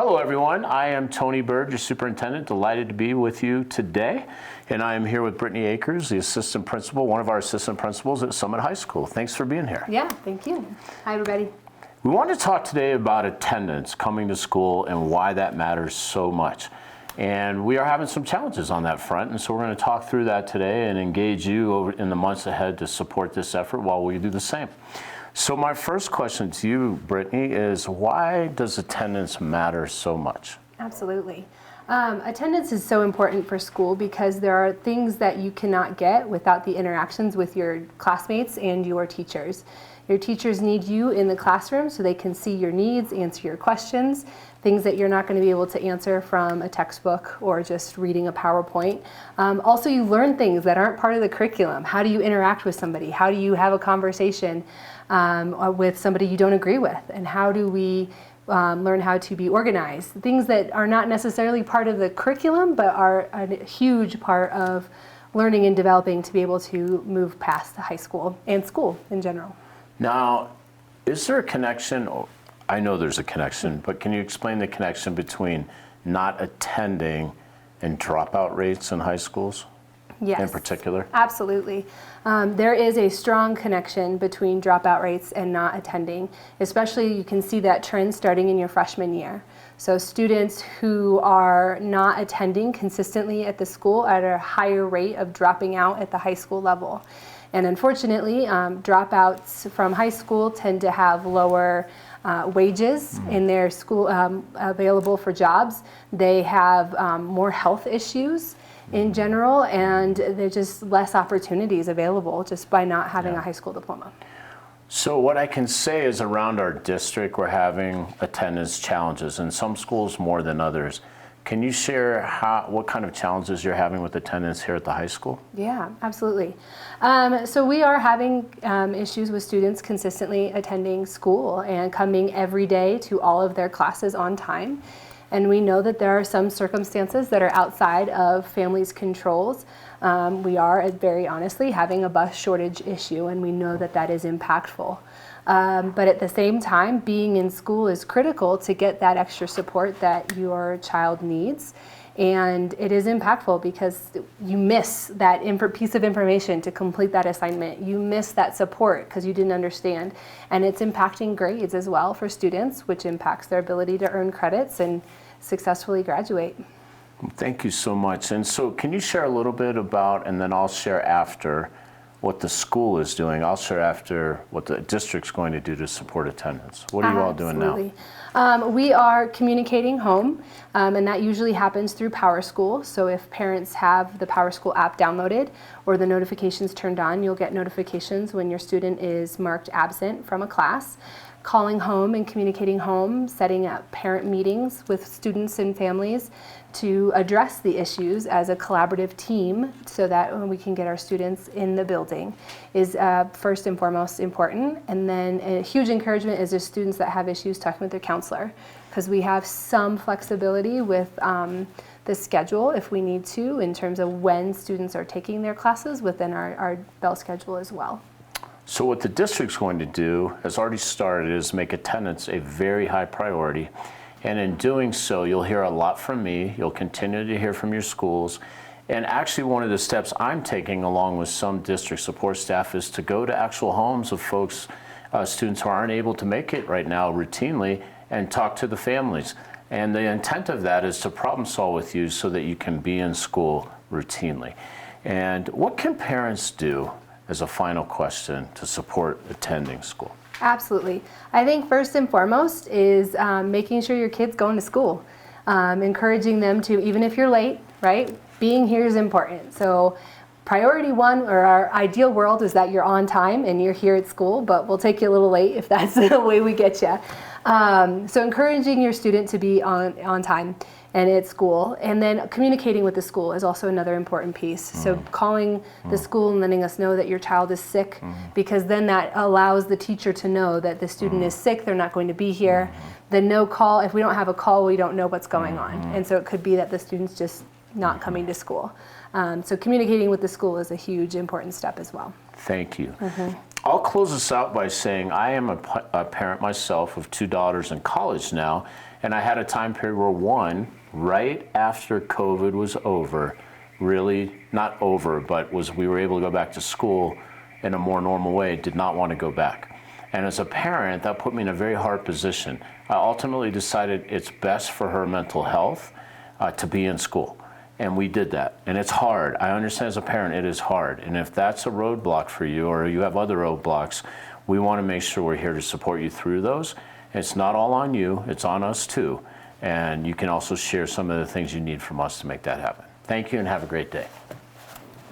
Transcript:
Hello everyone, I am Tony Bird, your superintendent. Delighted to be with you today. And I am here with Brittany Akers, the assistant principal, one of our assistant principals at Summit High School. Thanks for being here. Yeah, thank you. Hi everybody. We want to talk today about attendance coming to school and why that matters so much. And we are having some challenges on that front, and so we're going to talk through that today and engage you over in the months ahead to support this effort while we do the same. So my first question to you, Brittany, is why does attendance matter so much? Absolutely. Attendance is so important for school because there are things that you cannot get without the interactions with your classmates and your teachers. Your teachers need you in the classroom so they can see your needs, answer your questions, things that you're not going to be able to answer from a textbook or just reading a PowerPoint. Also, you learn things that aren't part of the curriculum. How do you interact with somebody? How do you have a conversation with somebody you don't agree with? And how do we learn how to be organized? Things that are not necessarily part of the curriculum, but are a huge part of learning and developing to be able to move past high school and school in general. Now, is there a connection? I know there's a connection, but can you explain the connection between not attending and dropout rates in high schools? Yes, in particular? Absolutely. There is a strong connection between dropout rates and not attending. Especially you can see that trend starting in your freshman year. So students who are not attending consistently at the school at a higher rate of dropping out at the high school level. And unfortunately, dropouts from high school tend to have lower wages in their school available for jobs. They have more health issues in general, and there's just less opportunities available just by not having a high school diploma. So what I can say is around our district, we're having attendance challenges, in some schools more than others. Can you share what kind of challenges you're having with attendance here at the high school? Yeah, absolutely. So we are having issues with students consistently attending school and coming every day to all of their classes on time. And we know that there are some circumstances that are outside of families' controls. We are, very honestly, having a bus shortage issue, and we know that that is impactful. But at the same time, being in school is critical to get that extra support that your child needs. And it is impactful because you miss that piece of information to complete that assignment. You miss that support because you didn't understand. And it's impacting grades as well for students, which impacts their ability to earn credits and successfully graduate. Thank you so much. And so can you share a little bit about, and then I'll share after, what the school is doing. I'll share after what the district's going to do to support attendance. What are you all doing now? We are communicating home, and that usually happens through PowerSchool. So if parents have the PowerSchool app downloaded or the notifications turned on, you'll get notifications when your student is marked absent from a class. Calling home and communicating home, setting up parent meetings with students and families to address the issues as a collaborative team so that we can get our students in the building is first and foremost important. And then a huge encouragement is the students that have issues talking with their counselor, because we have some flexibility with the schedule if we need to in terms of when students are taking their classes within our bell schedule as well. So what the district's going to do, has already started, is make attendance a very high priority. And in doing so, you'll hear a lot from me. You'll continue to hear from your schools. And actually, one of the steps I'm taking along with some district support staff is to go to actual homes of folks, students who aren't able to make it right now routinely, and talk to the families. And the intent of that is to problem solve with you so that you can be in school routinely. And what can parents do, as a final question, to support attending school? Absolutely. I think first and foremost is making sure your kid's going to school. Encouraging them to, even if you're late, right? Being here is important. So priority one, or our ideal world, is that you're on time and you're here at school, but we'll take you a little late if that's the way we get you. So encouraging your student to be on time and at school, and then communicating with the school is also another important piece. So calling the school and letting us know that your child is sick, because then that allows the teacher to know that the student is sick, they're not going to be here. The no call, if we don't have a call, we don't know what's going on. And so it could be that the student's just not coming to school. So communicating with the school is a huge important step as well. Thank you. I'll close this out by saying I am a parent myself of 2 daughters in college now, and I had a time period where one, right after COVID was over, really not over, but we were able to go back to school in a more normal way, did not want to go back. And as a parent, that put me in a very hard position. I ultimately decided it's best for her mental health to be in school. And we did that. And it's hard. I understand as a parent, it is hard. And if that's a roadblock for you or you have other roadblocks, we want to make sure we're here to support you through those. It's not all on you, it's on us too. And you can also share some of the things you need from us to make that happen. Thank you and have a great day.